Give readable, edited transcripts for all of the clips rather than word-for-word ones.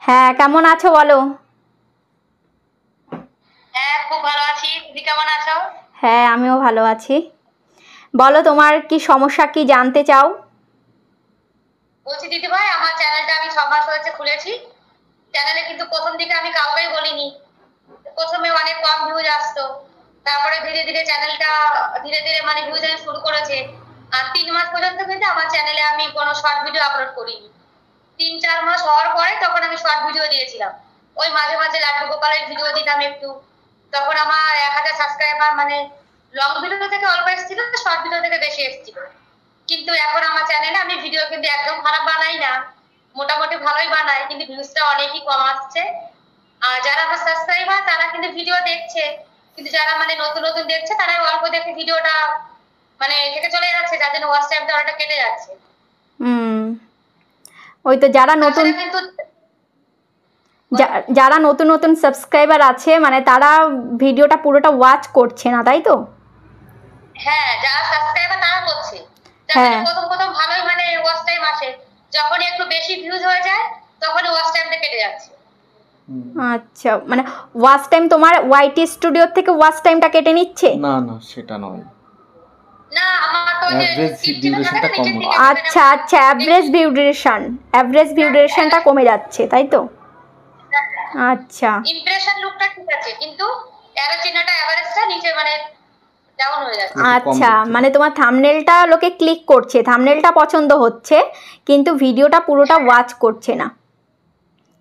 হ্যাঁ, কেমন আছো বলো? হ্যাঁ, খুব ভালো আছি। তুমি কেমন আছো? হ্যাঁ, আমিও ভালো আছি। বলো, তোমার কি সমস্যা, কি জানতে চাও? বলছি দিদি ভাই, আমার চ্যানেলটা আমি 6 মাস হয়েছে খুলেছি। চ্যানেলে কিন্তু প্রথম দিকে আমি কাউকেই বলিনি। প্রথমে অনেক কম ভিউজ আসতো, তারপরে ধীরে ধীরে চ্যানেলটা ধীরে ধীরে মানে ভিউজ আসা শুরু করেছে। আর 3 মাস পর্যন্ত কিন্তু আমার চ্যানেলে আমি কোনো শর্ট ভিডিও আপলোড করিনি। 3-4 মাস হওয়ার পরে তখন আমি শর্ট ভিডিও দিয়েছিলাম। ওই মাঝে মাঝে লাড্ডু গোপালের ভিডিও দিতাম একটু। তখন আমার 1000 সাবস্ক্রাইবার, মানে লং ভিডিও থেকে অল্প এসেছিল, শর্ট ভিডিও থেকে বেশি এসেছিল। কিন্তু এখন আমার চ্যানেলে আমি ভিডিও কিন্তু একদম খারাপ বানাই না, মোটামুটি ভালোই বানাই, কিন্তু ভিউজটা অনেকই কম আসছে। আর যারা আমার সাবস্ক্রাইবার তারা কিন্তু ভিডিও দেখছে, কিন্তু যারা মানে নতুন নতুন দেখছে তারা অল্প দেখে ভিডিওটা মানে থেকে চলে যাচ্ছে, যার জন্য ওয়াচ টাইমটা অনেকটা কেটে যাচ্ছে। ওই তো যারা নতুন তাছাড়া কিন্তু যারা নতুন নতুন সাবস্ক্রাইবার আছে, মানে তারা ভিডিওটা পুরোটা ওয়াচ করছে না, তাই তো? হ্যাঁ, যারা সাবস্ক্রাইবার তারা করছে, হ্যাঁ। যাদের প্রথম প্রথম ভালোই মানে ওয়াচ টাইম আসে, যখন একটু বেশি ভিউজ হয়ে যায় তখন ওয়াচ টাইমটা কেটে যাচ্ছে। আচ্ছা, মানে ওয়াচ টাইম তোমার ওয়াইটি স্টুডিও থেকে ওয়াচ টাইমটা কেটে নিচ্ছে? না না, সেটা নয়। না, আমার তো যে অ্যাভারেজ ডিউরেশনটা কম হচ্ছে। আচ্ছা আচ্ছা, অ্যাভারেজ ভিউ ডিউরেশনটা কমে যাচ্ছে, তাই তো? আচ্ছা ইমপ্রেশন লুকটা ঠিক আছে, কিন্তু অ্যারো চিহ্নটা এভারেজটা নিচে মানে ডাউন হয়ে যাচ্ছে। আচ্ছা, মানে তোমার থাম্বনেলটা লোকে ক্লিক করছে, থাম্বনেলটা পছন্দ হচ্ছে, কিন্তু ভিডিওটা পুরোটা ওয়াচ করছে না,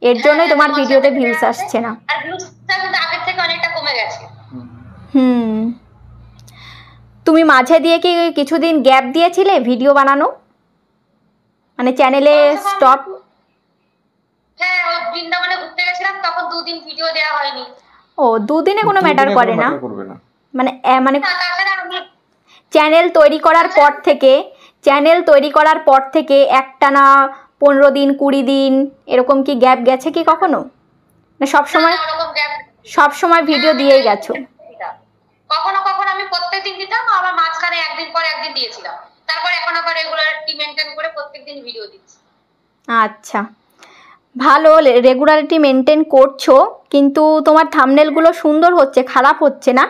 এর জন্যই তোমার ভিডিওতে ভিউজ আসছে না। আর ভিউজটা কিন্তু আগের থেকে অনেকটা কমে গেছে। তুমি মাঝে দিয়ে কি কিছুদিন গ্যাপ দিয়েছিলে ভিডিও বানানো, মানে চ্যানেলে স্টপ? হ্যাঁ, ওই বৃন্দাবনে ঘুরতে গেছিলাম, তখন 2 দিন ভিডিও দেওয়া হয়নি। ও, দুদিনে কোনো ম্যাটার করে না, মানে মানে তাছাড়া আমি চ্যানেল তৈরি করার পর থেকে একটানা 15 দিন 20 দিন এরকম কি গ্যাপ গেছে কি কখনো? না সব সময় ভিডিও দিয়েই গেছো? কখনো কখনো আমি প্রত্যেকদিন দিতাম, আবার মাঝখানে একদিন পর একদিন দিয়েছিলাম। তারপর এখন আবার রেগুলারিটি মেনটেন করে প্রত্যেকদিন ভিডিও দিচ্ছি। আচ্ছা, ভালো, রেগুলারিটি মেনটেন করছো, কিন্তু তোমার থাম্বনেলগুলো সুন্দর হচ্ছে, খারাপ হচ্ছে না।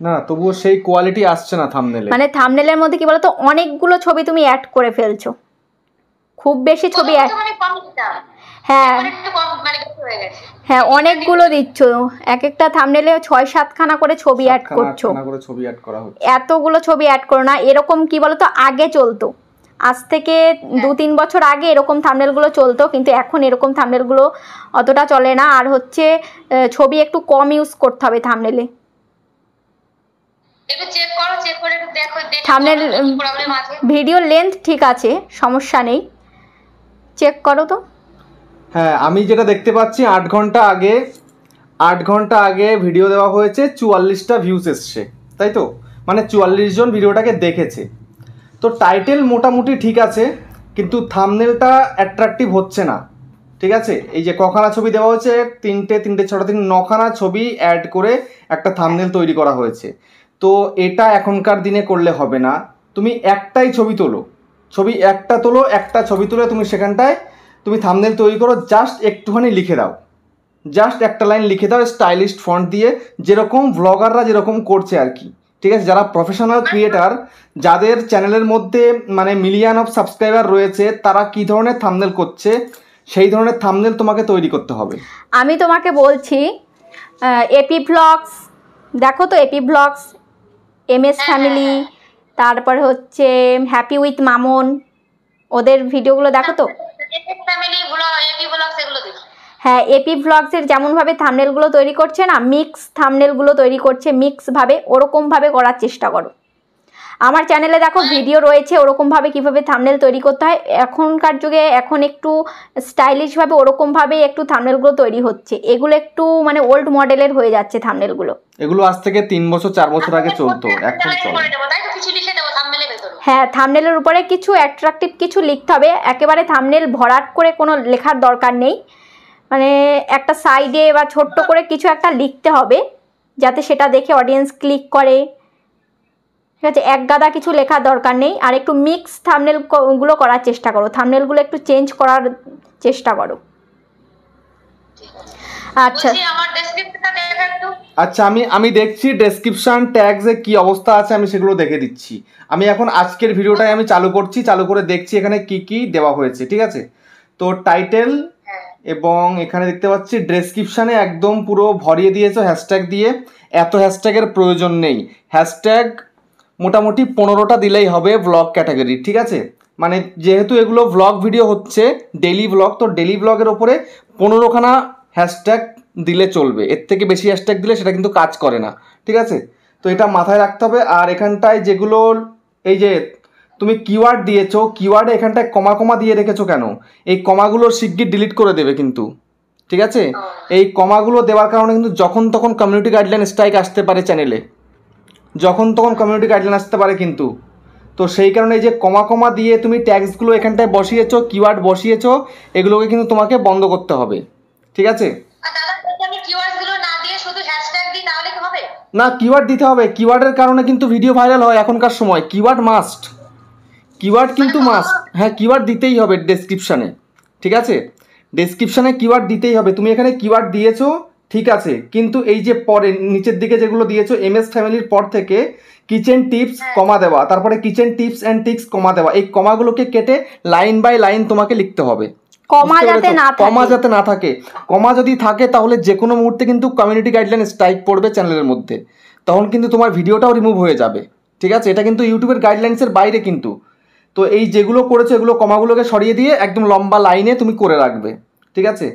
না, তবুও সেই কোয়ালিটি আসছে না থাম্বনেলে। মানে থাম্বনেলের মধ্যে কি বলতো, অনেকগুলো ছবি তুমি অ্যাড করে ফেলছো, খুব বেশি ছবি অ্যাড। হ্যাঁ হ্যাঁ, অনেকগুলো দিচ্ছ, এক একটা থাম্বনেলে 6-7 খানা করে ছবি অ্যাড করছো। এতগুলো ছবি অ্যাড করো না, এরকম কি বলতো আগে চলতো, আজ থেকে 2-3 বছর আগে এরকম থাম্বনেলগুলো চলতো, কিন্তু এখন এরকম থাম্বনেলগুলো অতটা চলে না। আর হচ্ছে ছবি একটু কম ইউজ করতে হবে থাম্বনেলে। থাম্বনেল ভিডিও লেন্থ ঠিক আছে, সমস্যা নেই, চেক করো তো। হ্যাঁ, আমি যেটা দেখতে পাচ্ছি 8 ঘন্টা আগে ভিডিও দেওয়া হয়েছে, 44টা ভিউজ এসছে, তাই তো? মানে 44 জন ভিডিওটাকে দেখেছে। তো টাইটেল মোটামুটি ঠিক আছে, কিন্তু থাম্বনেলটা অ্যাট্রাকটিভ হচ্ছে না, ঠিক আছে? এই যে কখানা ছবি দেওয়া হয়েছে, 3টে 6টা 9খানা ছবি অ্যাড করে একটা থাম্বনেল তৈরি করা হয়েছে। তো এটা এখনকার দিনে করলে হবে না। তুমি একটাই ছবি তোলো, একটা ছবি তুলে তুমি সেখানটায় তুমি থাম্বনেল তৈরি করো, জাস্ট একটুখানি লিখে দাও, জাস্ট একটা লাইন লিখে দাও স্টাইলিশ ফন্ট দিয়ে, যেরকম ব্লগাররা যেরকম করছে আর কি, ঠিক আছে? যারা প্রফেশনাল ক্রিয়েটার, যাদের চ্যানেলের মধ্যে মানে মিলিয়ন অফ সাবস্ক্রাইবার রয়েছে, তারা কী ধরনের থাম্বনেল করছে, সেই ধরনের থাম্বনেল তোমাকে তৈরি করতে হবে। আমি তোমাকে বলছি, এপি ব্লগস দেখো তো, এপি ব্লগস, MS ফ্যামিলি, তারপর হচ্ছে হ্যাপি উইথ মামন, ওদের ভিডিওগুলো দেখো তো। হ্যাঁ, এপি ব্লগসের যেমনভাবে থাম্বনেলগুলো তৈরি করছে না, মিক্স থাম্বনেলগুলো তৈরি করছে, মিক্সভাবে, ওরকমভাবে করার চেষ্টা করো। আমার চ্যানেলে দেখো ভিডিও রয়েছে ওরকমভাবে কীভাবে থাম্বনেল তৈরি করতে হয়, এখনকার যুগে এখন একটু স্টাইলিশভাবে ওরকমভাবে একটু থাম্বনেলগুলো তৈরি হচ্ছে, এগুলো একটু মানে ওল্ড মডেলের হয়ে যাচ্ছে থাম্বনেলগুলো। এগুলো আজ থেকে 3 বছর 4 বছর আগে চলতো, এখন চলে। হ্যাঁ, থাম্বনেলের উপরে কিছু অ্যাট্রাকটিভ কিছু লিখতে হবে, একেবারে থাম্বনেল ভরাট করে কোনো লেখার দরকার নেই, মানে একটা সাইডে বা ছোট্ট করে কিছু একটা লিখতে হবে, যাতে সেটা দেখে অডিয়েন্স ক্লিক করে, ঠিক আছে? এক গাদা কিছু লেখার দরকার নেই। আর একটু মিক্স থাম্বনেলগুলো করার চেষ্টা করো, থাম্বনেলগুলো একটু চেঞ্জ করার চেষ্টা করো। আচ্ছা বলছি আমার ডেসক্রিপশনটা দেখে একটু। আচ্ছা, আমি দেখছি ডেসক্রিপশন ট্যাগসে কি অবস্থা আছে, আমি সেগুলো দেখে দিচ্ছি। আমি এখন আজকের ভিডিওটাই আমি চালু করছি, চালু করে দেখছি এখানে কি কি দেওয়া হয়েছে, ঠিক আছে? তো টাইটেল হ্যাঁ এবং এখানে দেখতে পাচ্ছি ডেসক্রিপশানে একদম পুরো ভরিয়ে দিয়েছো হ্যাশট্যাগ দিয়ে। এত হ্যাশট্যাগের প্রয়োজন নেই, হ্যাশট্যাগ মোটামুটি 15টা দিলেই হবে ব্লগ ক্যাটাগরি, ঠিক আছে? মানে যেহেতু এগুলো ব্লগ ভিডিও হচ্ছে, ডেলি ব্লগ, তো ডেলি ব্লগের ওপরে 15খানা হ্যাশট্যাগ দিলে চলবে। এর থেকে বেশি হ্যাশট্যাগ দিলে সেটা কিন্তু কাজ করে না, ঠিক আছে? তো এটা মাথায় রাখতে হবে। আর এখানটায় যেগুলো এই যে তুমি কিওয়ার্ড দিয়েছো, কিওয়ার্ডে এখানটায় কমা কমা দিয়ে রেখেছো কেন? এই কমাগুলো শিগগির ডিলিট করে দেবে কিন্তু, ঠিক আছে? এই কমাগুলো দেওয়ার কারণে কিন্তু যখন তখন কমিউনিটি গাইডলাইন স্ট্রাইক আসতে পারে চ্যানেলে, যখন তখন কমিউনিটি গাইডলাইন আসতে পারে কিন্তু। তো সেই কারণে এই যে কমা কমা দিয়ে তুমি ট্যাগসগুলো এখানটায় বসিয়েছো, কিওয়ার্ড বসিয়েছো, এগুলোকে কিন্তু তোমাকে বন্ধ করতে হবে, ঠিক আছে? আর দাদা যদি আমি কিওয়ার্ডগুলো না দিয়ে শুধু হ্যাশট্যাগ দিই তাহলে কি হবে? না, কিওয়ার্ড দিতে হবে। কিওয়ার্ডের কারণে কিন্তু ভিডিও ভাইরাল হয় এখনকার সময়। কিওয়ার্ড মাস্ট, কিওয়ার্ড কিন্তু মাস্ট। হ্যাঁ, কিওয়ার্ড দিতেই হবে ডেসক্রিপশানে, ঠিক আছে? ডেসক্রিপশানে কিওয়ার্ড দিতেই হবে। তুমি এখানে কিওয়ার্ড দিয়েছো, ঠিক আছে, কিন্তু এই যে পরে নিচের দিকে যেগুলো দিয়েছো এমএস ফ্যামিলির পর থেকে কিচেন টিপস কমা দেওয়া, তারপরে কিচেন টিপস অ্যান্ড ট্রিক্স কমা দেওয়া, এই কমাগুলোকে কেটে লাইন বাই লাইন তোমাকে লিখতে হবে। কমা যাতে না থাকে, কমা যাতে না থাকে। কমা যদি থাকে তাহলে যে কোনো মুহূর্তে কিন্তু কমিউনিটি গাইডলাইন স্ট্রাইক পড়বে চ্যানেলের মধ্যে, তখন কিন্তু তোমার ভিডিওটাও রিমুভ হয়ে যাবে, ঠিক আছে? এটা কিন্তু ইউটিউবের গাইডলাইন্সের বাইরে কিন্তু। তো এই যেগুলো করেছো এগুলো কমাগুলোকে সরিয়ে দিয়ে একদম লম্বা লাইনে তুমি করে রাখবে, ঠিক আছে?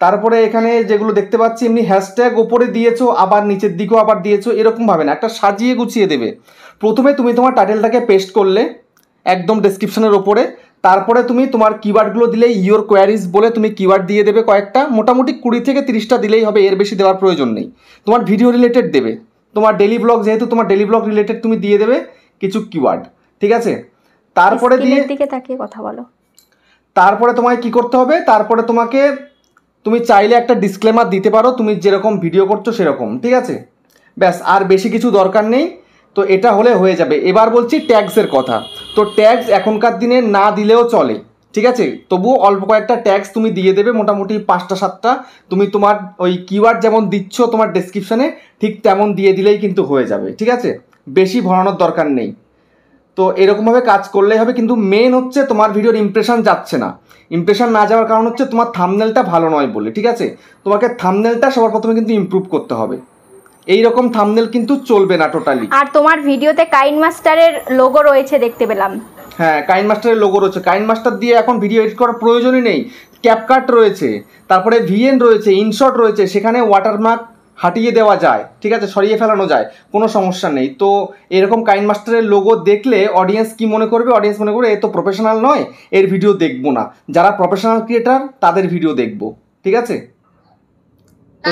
তারপরে এখানে যেগুলো দেখতে পাচ্ছি এমনি হ্যাশট্যাগ ওপরে দিয়েছো, আবার নিচের দিকেও আবার দিয়েছো, এরকমভাবে না, একটা সাজিয়ে গুছিয়ে দেবে। প্রথমে তুমি তোমার টাইটেলটাকে পেস্ট করলে একদম ডেসক্রিপশনের ওপরে, তারপরে তুমি তোমার কিওয়ার্ডগুলো দিলে ইয়োর কোয়ারিজ বলে তুমি কিওয়ার্ড দিয়ে দেবে কয়েকটা, মোটামুটি 20 থেকে 30টা দিলেই হবে, এর বেশি দেওয়ার প্রয়োজন নেই। তোমার ভিডিও রিলেটেড দেবে, তোমার ডেলি ব্লগ যেহেতু, তোমার ডেলি ব্লগ রিলেটেড তুমি দিয়ে দেবে কিছু কিওয়ার্ড, ঠিক আছে? তারপরে দিয়ে দিকে তাকিয়ে কথা বলো। তারপরে তোমায় কি করতে হবে? তারপরে তোমাকে, তুমি চাইলে একটা ডিসক্লেমার দিতে পারো তুমি যেরকম ভিডিও করছো সেরকম, ঠিক আছে? ব্যাস, আর বেশি কিছু দরকার নেই। তো এটা হলে হয়ে যাবে। এবার বলছি ট্যাগসের কথা। তো ট্যাগস এখনকার দিনে না দিলেও চলে, ঠিক আছে? তবুও অল্প কয়েকটা ট্যাগস তুমি দিয়ে দেবে, মোটামুটি 5টা 7টা। তুমি তোমার ওই কিওয়ার্ড যেমন দিচ্ছ তোমার ডেসক্রিপশানে, ঠিক তেমন দিয়ে দিলেই কিন্তু হয়ে যাবে, ঠিক আছে? বেশি ভরানোর দরকার নেই। তো এরকমভাবে কাজ করলেই হবে। কিন্তু মেন হচ্ছে তোমার ভিডিওর ইমপ্রেশন যাচ্ছে না। ইমপ্রেশন না যাওয়ার কারণ হচ্ছে তোমার থাম্বনেলটা ভালো নয় বলে, ঠিক আছে? তোমাকে থাম্বনেলটা সবার প্রথমে কিন্তু ইমপ্রুভ করতে হবে। এই রকম থাম্বনেল কিন্তু চলবে না টোটালি। আর তোমার ভিডিওতে কাইন মাস্টারের লোগো রয়েছে দেখতে পেলাম। হ্যাঁ, কাইন মাস্টারের লোগো রয়েছে। কাইন মাস্টার দিয়ে এখন ভিডিও এডিট করার প্রয়োজনই নেই। ক্যাপকাট রয়েছে, তারপরে ভিএন রয়েছে, ইনশট রয়েছে, সেখানে ওয়াটারমার্ক হাটিয়ে দেওয়া যায়, ঠিক আছে? সরিয়ে ফেলানো যায়, কোনো সমস্যা নেই। তো এরকম কাইন মাস্টারের লোগো দেখলে অডিয়েন্স কি মনে করবে? অডিয়েন্স মনে করবে এ তো প্রফেশনাল নয়, এর ভিডিও দেখবো না। যারা প্রফেশনাল ক্রিয়েটার তাদের ভিডিও দেখবো, ঠিক আছে? তো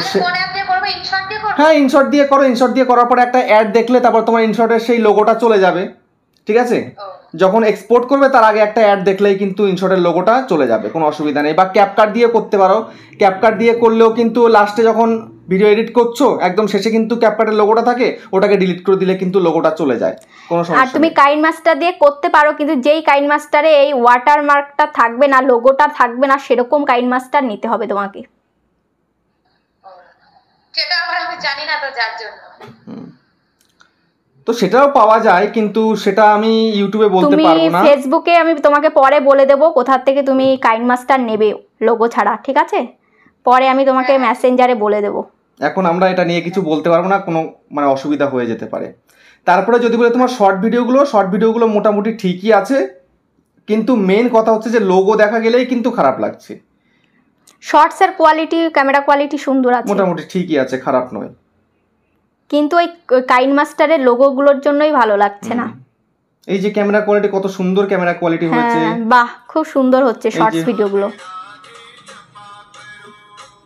হ্যাঁ, ইনশট দিয়ে করো। ইনশট দিয়ে করার পরে একটা অ্যাড দেখলে তারপর তোমার ইনশটের সেই লোগোটা চলে যাবে, ঠিক আছে? যখন এক্সপোর্ট করবে তার আগে একটা অ্যাড দেখলেই কিন্তু ইনশটের লোগোটা চলে যাবে, কোনো অসুবিধা নেই। বা ক্যাপকাট দিয়ে করতে পারো। ক্যাপকাট দিয়ে করলেও কিন্তু লাস্টে যখন ভিডিও এডিট করছো একদম শেষে কিন্তু ক্যাপকাটের লোগোটা থাকে, ওটাকে ডিলিট করে দিলে কিন্তু লোগোটা চলে যায়, কোনো সমস্যা নেই। আর তুমি কাইন মাস্টার দিয়ে করতে পারো, কিন্তু যেই কাইন মাস্টারে এই ওয়াটারমার্কটা থাকবে না, লোগোটা থাকবে না, সেরকম কাইন মাস্টার নিতে হবে তোমাকে। সেটা আমি জানি না, তো যার জন্য। তো সেটাও পাওয়া যায়, কিন্তু সেটা আমি ইউটিউবে বলতে পারবো না। ফেসবুকে আমি তোমাকে পরে বলে দেবো কোথা থেকে তুমি কাইন মাস্টার নেবে লোগো ছাড়া, ঠিক আছে? পরে আমি তোমাকে মেসেঞ্জারে বলে দেবো। এখন আমরা এটা নিয়ে কিছু বলতে পারবো না, কোনো মানে অসুবিধা হয়ে যেতে পারে। তারপরে যদি বলে তোমার শর্ট ভিডিওগুলো মোটামুটি ঠিকই আছে, কিন্তু মেন কথা হচ্ছে যে লোগো দেখা গেলেই কিন্তু খারাপ লাগছে। শর্টসের কোয়ালিটি, ক্যামেরা কোয়ালিটি সুন্দর আছে, মোটামুটি ঠিকই আছে, খারাপ নয়। কিন্তু ওই কাইন মাস্টারের লোগোগুলোর জন্যই ভালো লাগছে না। এই যে ক্যামেরা কোয়ালিটি, কত সুন্দর ক্যামেরা কোয়ালিটি হয়েছে। বাহ, খুব সুন্দর হচ্ছে শর্টস ভিডিওগুলো।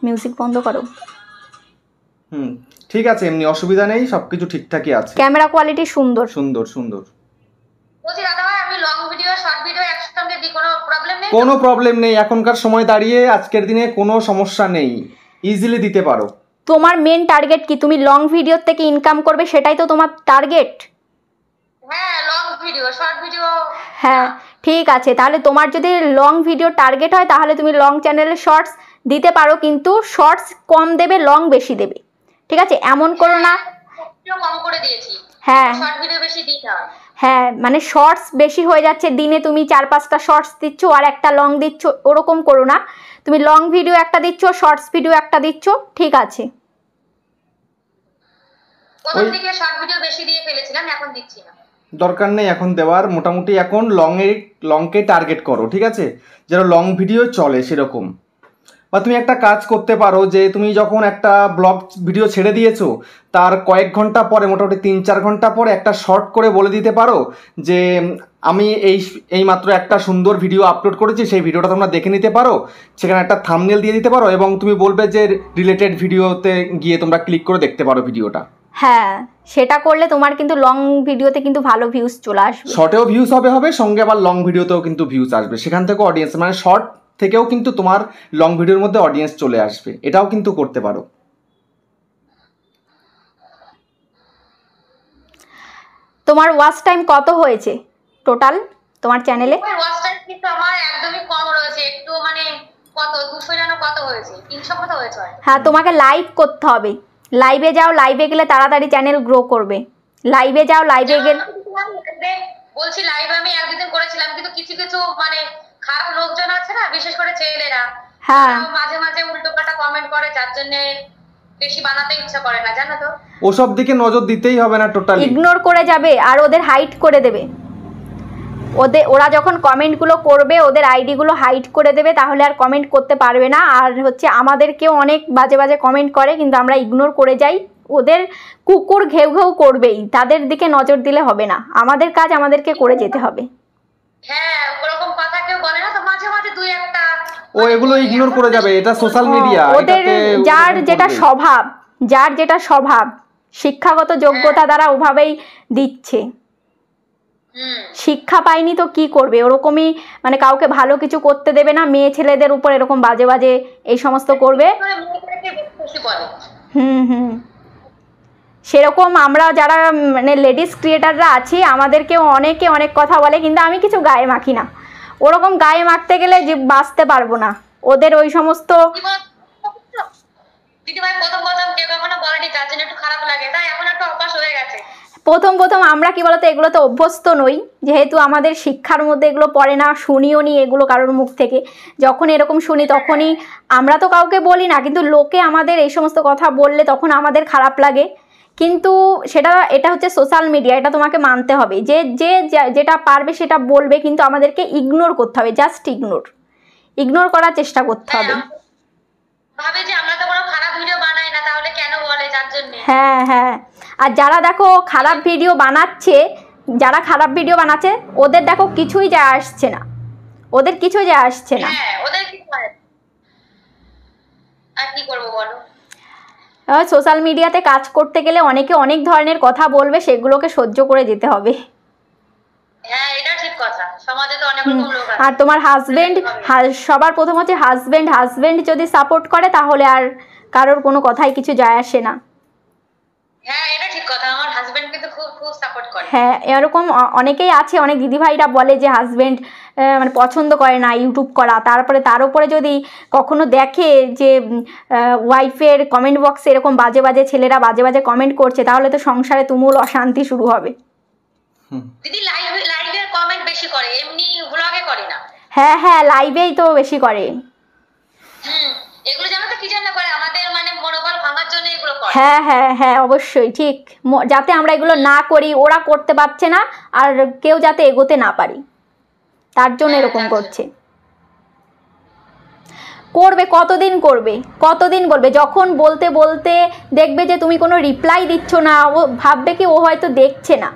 মিউজিক বন্ধ করো। ঠিক আছে, এমনি অসুবিধা নেই, সবকিছু ঠিকঠাকই আছে। ক্যামেরা কোয়ালিটি সুন্দর সুন্দর সুন্দর। বলছি দাদা ভাই, আমি লং ভিডিও শর্ট ভিডিও একসঙ্গে দিই, কোনো প্রবলেম নেই? কোনো প্রবলেম নেই, এখনকার সময় দাঁড়িয়ে আজকের দিনে কোনো সমস্যা নেই, ইজিলি দিতে পারো। তোমার মেন টার্গেট কি? তুমি লং ভিডিও থেকে ইনকাম করবে, সেটাই তো তোমার টার্গেট। হ্যাঁ, লং ভিডিও, শর্ট ভিডিও। হ্যাঁ, ঠিক আছে। তাহলে তোমার যদি লং ভিডিও টার্গেট হয় তাহলে তুমি লং চ্যানেলে শর্টস দিতে পারো, কিন্তু শর্টস কম দেবে, লং বেশি দেবে, ঠিক আছে? এমন করো না। কম করে দিয়েছি, হ্যাঁ শর্ট ভিডিও বেশি দিই না। হ্যাঁ, মানে শর্টস বেশি হয়ে যাচ্ছে, দিনে তুমি 4-5টা শর্টস দিচ্ছ আর একটা লং দিচ্ছ, ওরকম করো না। তুমি লং ভিডিও একটা দিচ্ছ, শর্টস ভিডিও একটা দিচ্ছ, ঠিক আছে? প্রথম দিকে শর্ট ভিডিও বেশি দিয়ে ফেলেছিলাম, এখন দিচ্ছি না। দরকার নেই এখন দেওয়ার, মোটামুটি এখন লংকে টার্গেট করো, ঠিক আছে? যেন লং ভিডিও চলে সেরকম। বা তুমি একটা কাজ করতে পারো যে তুমি যখন একটা ব্লগ ভিডিও ছেড়ে দিয়েছো তার কয়েক ঘন্টা পরে, মোটামুটি 3-4 ঘন্টা পরে একটা শর্ট করে বলে দিতে পারো যে আমি এই মাত্র একটা সুন্দর ভিডিও আপলোড করেছি, সেই ভিডিওটা তোমরা দেখে নিতে পারো। সেখানে একটা থাম্বনেল দিয়ে দিতে পারো এবং তুমি বলবে যে রিলেটেড ভিডিওতে গিয়ে তোমরা ক্লিক করে দেখতে পারো ভিডিওটা। হ্যাঁ, সেটা করলে তোমার কিন্তু লং ভিডিওতে কিন্তু ভালো ভিউজ চলে আসবে। শর্টেও ভিউজ হবে সঙ্গে আবার লং ভিডিওতেও কিন্তু ভিউজ আসবে, সেখান থেকে অডিয়েন্স, মানে শর্ট থেকেও কিন্তু তোমার লং ভিডিওর মধ্যে অডিয়েন্স চলে আসবে, এটাও কিন্তু করতে পারো। তোমার ওয়াচ টাইম কত হয়েছে টোটাল তোমার চ্যানেলে? ওয়াচ টাইম কিন্তু আমার একদমই কম রয়েছে, একটু মানে কত 200 যেন কত হয়েছে, 300 কত হয়েছে। হ্যাঁ, তোমাকে লাইভ করতে হবে, লাইভে যাও, লাইভে গেলে তাড়াতাড়ি চ্যানেল গ্রো করবে। লাইভে যাও, লাইভে গেলে বলছি লাইভ আমি একদিন করেছিলাম, কিন্তু কিছু কিছু মানে খারাপ লোকজন আছে না, বিশেষ করে ছেলেরা, হ্যাঁ মাঝে মাঝে উল্টোপাল্টা কমেন্ট করে, যার জন্য বেশি বানাতে ইচ্ছা করে না, জানো তো? ওসব দিকে নজর দিতেই হবে না, টোটালি ইগনোর করে যাবে আর ওদের হাইড করে দেবে। ওরা যখন কমেন্টগুলো করবে ওদের আইডিগুলো হাইড করে দেবে, তাহলে আর কমেন্ট করতে পারবে না। আর হচ্ছে আমাদেরকেও অনেক বাজে বাজে কমেন্ট করে, কিন্তু আমরা ইগনোর করে যাই। ওদের কুকুর ঘেউ ঘেউ করবেই, তাদের দিকে নজর দিলে হবে না, আমাদের কাজ আমাদেরকে করে যেতে হবে। হ্যাঁ, ওরকম কথা কেউ বলে না তো, মাঝে মাঝে দুই একটা ও এগুলো ইগনোর করে যাবে, এটা সোশ্যাল মিডিয়া। ওদের যার যেটা স্বভাব শিক্ষাগত যোগ্যতা দ্বারা ওভাবেই দিচ্ছে। শিক্ষা পায়নি তো কি করবে, ওরকমই মানে কাউকে ভালো কিছু করতে দেবে না, মেয়ে ছেলেদের উপর এরকম বাজে বাজে এই সমস্ত করবে। সেরকম আমরা যারা মানে লেডিস ক্রিয়েটাররা আছি, আমাদেরকেও অনেকে অনেক কথা বলে, কিন্তু আমি কিছু গায়ে মাখি না। ওরকম গায়ে মাখতে গেলে যে বাঁচতে পারবো না, ওদের ওই সমস্ত প্রথম আমরা কি বলতো এগুলোতে অভ্যস্ত নই, যেহেতু আমাদের শিক্ষার মধ্যে এগুলো পড়ে না, শুনিও নি এগুলো কারোর মুখ থেকে। যখন এরকম শুনি তখনই, আমরা তো কাউকে বলি না, কিন্তু লোকে আমাদের এই সমস্ত কথা বললে তখন আমাদের খারাপ লাগে। কিন্তু এটা হচ্ছে সোশ্যাল মিডিয়া, এটা তোমাকে মানতে হবে, যে যেটা পারবে সেটা বলবে, কিন্তু আমাদেরকে ইগনোর করতে হবে, জাস্ট ইগনোর করার চেষ্টা করতে হবে। হ্যাঁ হ্যাঁ, আর যারা দেখো খারাপ ভিডিও বানাচ্ছে, ওদের দেখো কিছুই যায় আসছে না, সোশ্যাল মিডিয়াতে কাজ করতে গেলে অনেকে অনেক ধরনের কথা বলবে, সেগুলোকে সহ্য করে যেতে হবে। আর তোমার হাজবেন্ড, সবার প্রথম হচ্ছে হাজবেন্ড যদি সাপোর্ট করে তাহলে আর কারোর কোনো কথাই কিছু যায় আসে না। হ্যাঁ, এরকম অনেকেই আছে, অনেক দিদিভাইরা বলে যে হাজবেন্ড মানে পছন্দ করে না ইউটিউব করা, তারপরে তার উপরে যদি কখনো দেখে যে ওয়াইফের কমেন্ট বক্সে এরকম বাজে বাজে ছেলেরা বাজে বাজে কমেন্ট করছে, তাহলে তো সংসারে তুমুল অশান্তি শুরু হবে। হ্যাঁ হ্যাঁ, লাইভেই তো বেশি করে। হ্যাঁ হ্যাঁ হ্যাঁ, অবশ্যই ঠিক, যাতে আমরা এগুলো না করি, ওরা করতে পারছে না আর কেউ যাতে এগোতে না পারি, তার জন্য এরকম করছে। কতদিন করবে, যখন বলতে বলতে দেখবে যে তুমি কোনো রিপ্লাই দিচ্ছ না, ও ভাববে কি ও হয়তো দেখছে না।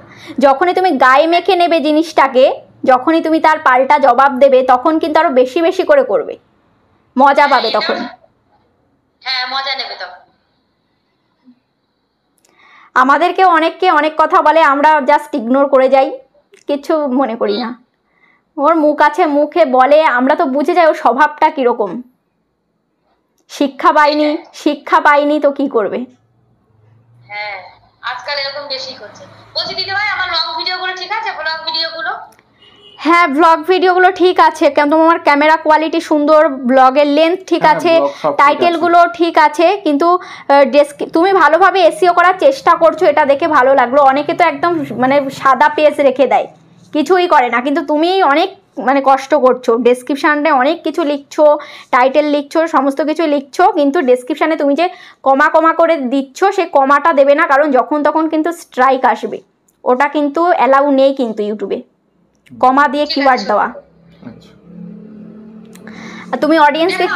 যখনই তুমি গায়ে মেখে নেবে জিনিসটাকে, যখনই তুমি তার পাল্টা জবাব দেবে, তখন কিন্তু আরো বেশি বেশি করে করবে, মজা পাবে তখন। আমাদেরকে অনেককে অনেক কথা বলে, আমরা জাস্ট ইগনোর করে যাই, কিছু মনে করি না। ওর মুখ আছে, মুখে বলে, আমরা তো বুঝে যাই ওর স্বভাবটা কিরকম। শিক্ষা পাইনি তো কি করবে। হ্যাঁ ব্লগ ভিডিওগুলো ঠিক আছে, কেন তোমার ক্যামেরা কোয়ালিটি সুন্দর, ব্লগের লেন্থ ঠিক আছে, টাইটেলগুলো ঠিক আছে, কিন্তু তুমি ভালোভাবে এসইও করার চেষ্টা করছো, এটা দেখে ভালো লাগলো। অনেকে তো একদম মানে সাদা পেজ রেখে দেয়, কিছুই করে না, কিন্তু তুমি অনেক মানে কষ্ট করছো, ডেসক্রিপশানে অনেক কিছু লিখছো, টাইটেল লিখছো, সমস্ত কিছু লিখছো, কিন্তু ডেসক্রিপশানে তুমি যে কমা কমা করে দিচ্ছ, সেই কমাটা দেবে না, কারণ যখন তখন কিন্তু স্ট্রাইক আসবে, ওটা কিন্তু অ্যালাউ নেই কিন্তু ইউটিউবে কমা দিয়ে কিওয়ার্ড দেওয়া। আর তুমি অডিয়েন্সকে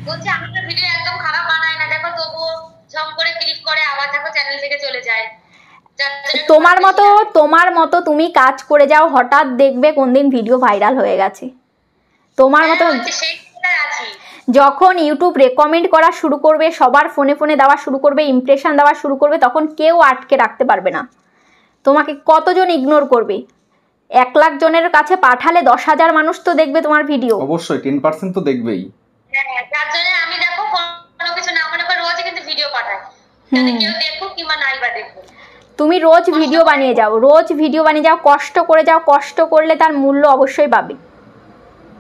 বলছি আমি তো ভিডিও একদম খারাপ বানাই না, দেখো তবুও ঝম করে ক্লিক করে আবার দেখো চ্যানেল থেকে চলে যায়। তোমার মতো তুমি কাজ করে যাও, হঠাৎ দেখবে কোনদিন ভিডিও ভাইরাল হয়ে গেছে। তোমার মতো যখন ইউটিউব রেকমেন্ড করা শুরু করবে, সবার ফোনে ফোনে দেওয়া শুরু করবে, ইমপ্রেশন দেওয়া শুরু করবে, তখন কেউ আটকে রাখতে পারবে না। তোমাকে কতজন ইগনোর করবে? 1 লাখ জনের কাছে পাঠালে 10,000 মানুষ তো দেখবে তোমার ভিডিও, অবশ্যই 10% তো দেখবেই। যার জন্য আমি দেখো কোনো কিছু না মনে করে রোজ কিন্তু ভিডিও পাঠাই, যাতে কেউ দেখুক কিংবা নাই বা দেখুক। তুমি রোজ ভিডিও বানিয়ে যাও, রোজ ভিডিও বানিয়ে যাও, কষ্ট করে যাও, কষ্ট করলে তার মূল্য অবশ্যই পাবে।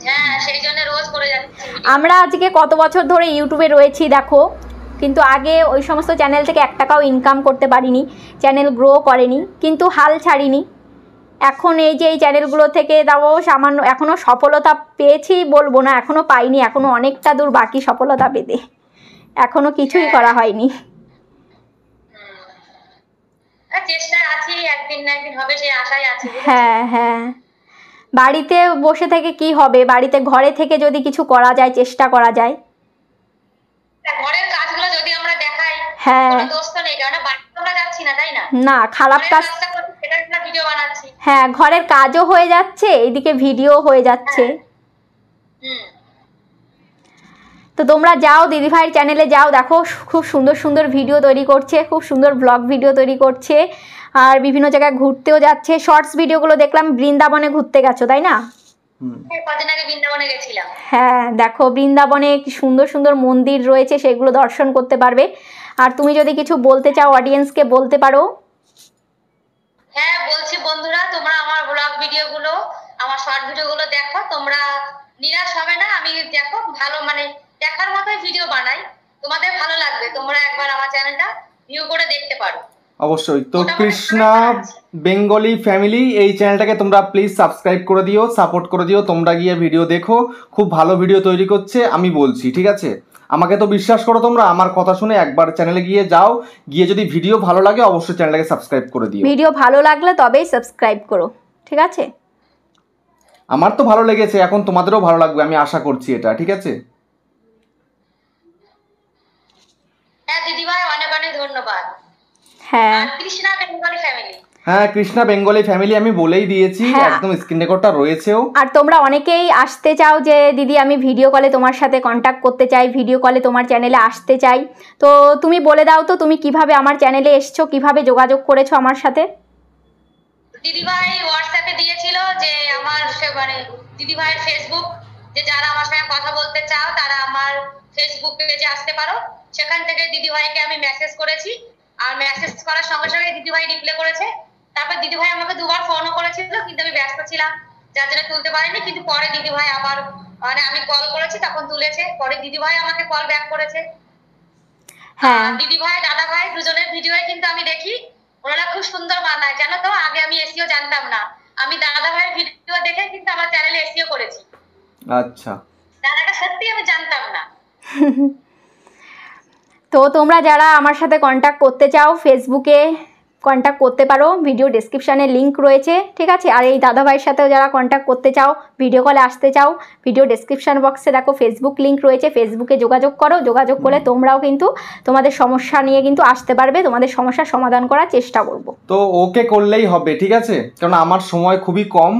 হ্যাঁ সেই জন্য রোজ করে যাচ্ছি। আমরা আজকে কত বছর ধরে ইউটিউবে রয়েছি দেখো, কিন্তু আগে ওই সমস্ত চ্যানেল থেকে 1 টাকাও ইনকাম করতে পারিনি, চ্যানেল গ্রো করেনি, কিন্তু হাল ছাড়িনি। এখন এই যে এই চ্যানেলগুলো থেকে দাও সামান্য, এখনও সফলতা পেয়েছি বলবো না, এখনও পাইনি, এখনও অনেকটা দূর বাকি সফলতা পেতে, এখনও কিছুই করা হয়নি। চেষ্টায় আছি, একদিন না একদিন হবে সেই আশায় আছি। হ্যাঁ হ্যাঁ, বাড়িতে বসে থেকে কি হবে, বাড়িতে ঘরে থেকে যদি কিছু করা যায়, চেষ্টা করা যায়, ঘরের কাজগুলো যদি আমরা দেখাই, হ্যাঁ কোনো দোষ তো নেই, কারণ বাড়িতে আমরা যাচ্ছি না, তাই না? না খারাপ কাজ, সেটার জন্য ভিডিও বানাচ্ছি। হ্যাঁ ঘরের কাজও হয়ে যাচ্ছে, এইদিকে ভিডিও হয়ে যাচ্ছে। তো তোমরা যাও দিদিভাইয়ের চ্যানেলে যাও, দেখো খুব সুন্দর সুন্দর ভিডিও তৈরি করছে, খুব সুন্দর ব্লগ ভিডিও তৈরি করছে, আর বিভিন্ন জায়গায় ঘুরতেও যাচ্ছে। শর্টস ভিডিওগুলো দেখলাম বৃন্দাবনে ঘুরতে গেছো, তাই না? কদিন আগে বৃন্দাবনে গেছিলাম। হ্যাঁ দেখো বৃন্দাবনে কি সুন্দর সুন্দর মন্দির রয়েছে, সেগুলো দর্শন করতে পারবে। আর তুমি যদি কিছু বলতে চাও অডিয়েন্সকে বলতে পারো। হ্যাঁ বলছি বন্ধুরা, তোমরা আমার ব্লগ ভিডিওগুলো, আমার শর্ট ভিডিওগুলো দেখো, তোমরা নিরাশ হবে না। আমি দেখো ভালো মানে দেখার মতোই ভিডিও বানাই, তোমাদের ভালো লাগবে, তোমরা একবার আমার চ্যানেলটা ভিউ করে দেখতে পারো। অবশ্যই। তো কৃষ্ণা বেঙ্গলি ফ্যামিলি এই চ্যানেলটাকে তোমরা প্লিজ সাবস্ক্রাইব করে দিও, সাপোর্ট করে দিও, তোমরা গিয়ে ভিডিও দেখো, খুব ভালো ভিডিও তৈরি করছে আমি বলছি, ঠিক আছে? আমাকে তো বিশ্বাস করো তোমরা, আমার কথা শুনে একবার চ্যানেলে গিয়ে যাও, গিয়ে যদি ভিডিও ভালো লাগে অবশ্যই চ্যানেলটাকে সাবস্ক্রাইব করে দিও। ভিডিও ভালো লাগলে তবেই সাবস্ক্রাইব করো, ঠিক আছে? আমার তো ভালো লেগেছে, এখন তোমাদেরও ভালো লাগবে আমি আশা করছি এটা, ঠিক আছে? হ্যাঁ দিদিভাই অনেক অনেক ধন্যবাদ। হ্যাঁ কৃষ্ণা বেঙ্গলি ফ্যামিলি, হ্যাঁ কৃষ্ণা বেঙ্গলি ফ্যামিলি আমি বলেই দিয়েছি, একদম স্ক্রিন রেকর্ডটা রয়েছেও। আর তোমরা অনেকেই আসতে চাও যে দিদি আমি ভিডিও কলে তোমার সাথে কন্ট্যাক্ট করতে চাই, ভিডিও কলে তোমার চ্যানেলে আসতে চাই, তো তুমি বলে দাও তো তুমি কিভাবে আমার চ্যানেলে এসছো, কিভাবে যোগাযোগ করেছো আমার সাথে? দিদিভাই হোয়াটসঅ্যাপে দিয়েছিল যে আমার মানে দিদিভাইয়ের ফেসবুক, যে যারা আমার সঙ্গে কথা বলতে চাও তারা আমার ফেসবুক পেজে আসতে পারো, সেখান থেকে দিদিভাইকে আমি মেসেজ করেছি, আর মেসেজ করার সঙ্গে সঙ্গে দিদিভাই রিপ্লাই করেছে। তারপর দিদিভাই আমাকে 2বার ফোনও করেছিল, কিন্তু আমি ব্যস্ত ছিলাম যার জন্য তুলতে পারিনি, কিন্তু পরে দিদিভাই আবার মানে আমি কল করেছি তখন তুলেছে, পরে দিদিভাই আমাকে কল ব্যাক করেছে। হ্যাঁ দিদিভাই দাদাভাই দুজনের ভিডিওই কিন্তু আমি দেখি, ওনারা খুব সুন্দর বানায়, জানো তো? আগে আমি এসইও জানতাম না, আমি দাদাভাইয়ের ভিডিও দেখে কিন্তু আমার চ্যানেলে এসইও করেছি। আচ্ছা, দাদাটা সত্যি আমি জানতাম না। তো তোমরা যারা আমার সাথে কন্ট্যাক্ট করতে চাও ফেসবুকে কন্ট্যাক্ট করতে পারো, ভিডিও ডেসক্রিপশানে লিঙ্ক রয়েছে, ঠিক আছে? আর এই দাদাভাইয়ের সাথেও যারা কন্ট্যাক্ট করতে চাও, ভিডিও কলে আসতে চাও, ভিডিও ডেসক্রিপশান বক্সে দেখো ফেসবুক লিঙ্ক রয়েছে, ফেসবুকে যোগাযোগ করো, যোগাযোগ করলে তোমরাও কিন্তু তোমাদের সমস্যা নিয়ে কিন্তু আসতে পারবে, তোমাদের সমস্যার সমাধান করার চেষ্টা করব। তো ওকে করলেই হবে, ঠিক আছে? কারণ আমার সময় খুবই কম,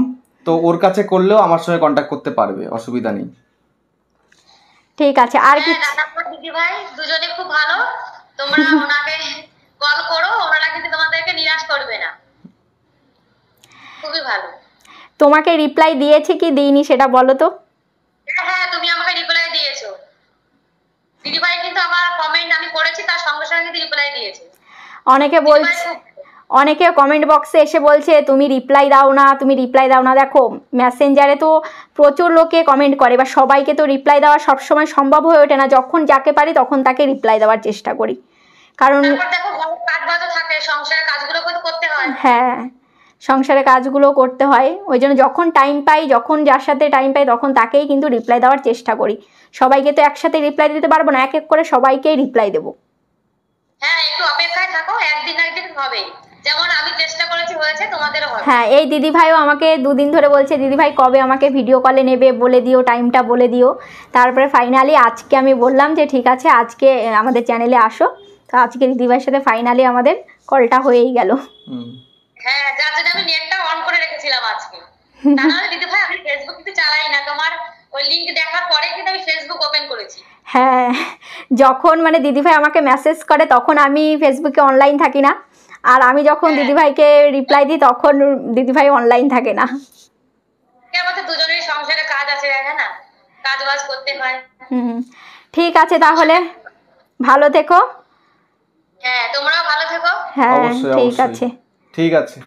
তো ওর কাছে করলেও আমার সঙ্গে কন্ট্যাক্ট করতে পারবে, অসুবিধা নেই। ঠিক আছে। আর কি দিদিভাই দুজনে খুব ভালো, তোমরা ওনাকে কল করো, ওনারা কিন্তু তোমাদেরকে নিরাশ করবে না, খুবই ভালো। তোমাকে রিপ্লাই দিয়েছি কি দিইনি সেটা বলো তো? হ্যাঁ তুমি আমাকে রিপ্লাই দিয়েছো, দিদিভাই কিন্তু আমার কমেন্ট আমি করেছি তার সঙ্গে সঙ্গে রিপ্লাই দিয়েছে। অনেকে কমেন্ট বক্সে এসে বলছে তুমি রিপ্লাই দাও না, তুমি রিপ্লাই দাও না। দেখো মেসেঞ্জারে তো প্রচুর লোকে কমেন্ট করে, বা সবাইকে তো রিপ্লাই দেওয়া সবসময় সম্ভব হয়ে ওঠে না। যখন যাকে পারি তখন তাকে রিপ্লাই দেওয়ার চেষ্টা করি, কারণ হ্যাঁ সংসারে কাজগুলো করতে হয়। ওই জন্য যখন টাইম পাই, যখন যার সাথে টাইম পাই তখন তাকেই কিন্তু রিপ্লাই দেওয়ার চেষ্টা করি। সবাইকে তো একসাথে রিপ্লাই দিতে পারবো না, এক এক করে সবাইকেই রিপ্লাই দেবো। হ্যাঁ একটু অপেক্ষায় থাকো, একদিন না একদিন হবে, যেমন আমি চেষ্টা করেছি হয়েছে, তোমাদেরও হবে। হ্যাঁ এই দিদিভাইও আমাকে 2 দিন ধরে বলছে দিদিভাই কবে আমাকে ভিডিও কলে নেবে, বলে দিও, টাইমটা বলে দিও। তারপরে ফাইনালি আজকে আমি বললাম যে ঠিক আছে আজকে আমাদের চ্যানেলে আসো। তো আজকে দিদিভাইয়ের সাথে ফাইনালি আমাদের কলটা হয়েই গেল। হ্যাঁ যার জন্য আমি নেটটা অন করে রেখেছিলাম আজকে। তাহলে দিদিভাই আমি ফেসবুক কিন্তু চালাই না, তোমার ওই লিংক দেখার পরে কিন্তু আমি ফেসবুক ওপেন করেছি। হ্যাঁ যখন মানে দিদিভাই আমাকে মেসেজ করে তখন আমি ফেসবুকে অনলাইন থাকি না, আর আমি যখন দিদিভাইকে রিপ্লাই দিই তখন দিদিভাই অনলাইন থাকে না। আমাদের দুজনেরই সংসারে কাজ আছে, তাই না, কাজ বাজ করতে হয়। ঠিক আছে তাহলে ভালো থেকো। হ্যাঁ তোমরাও ভালো থেকো। হ্যাঁ ঠিক আছে। ঠিক আছে।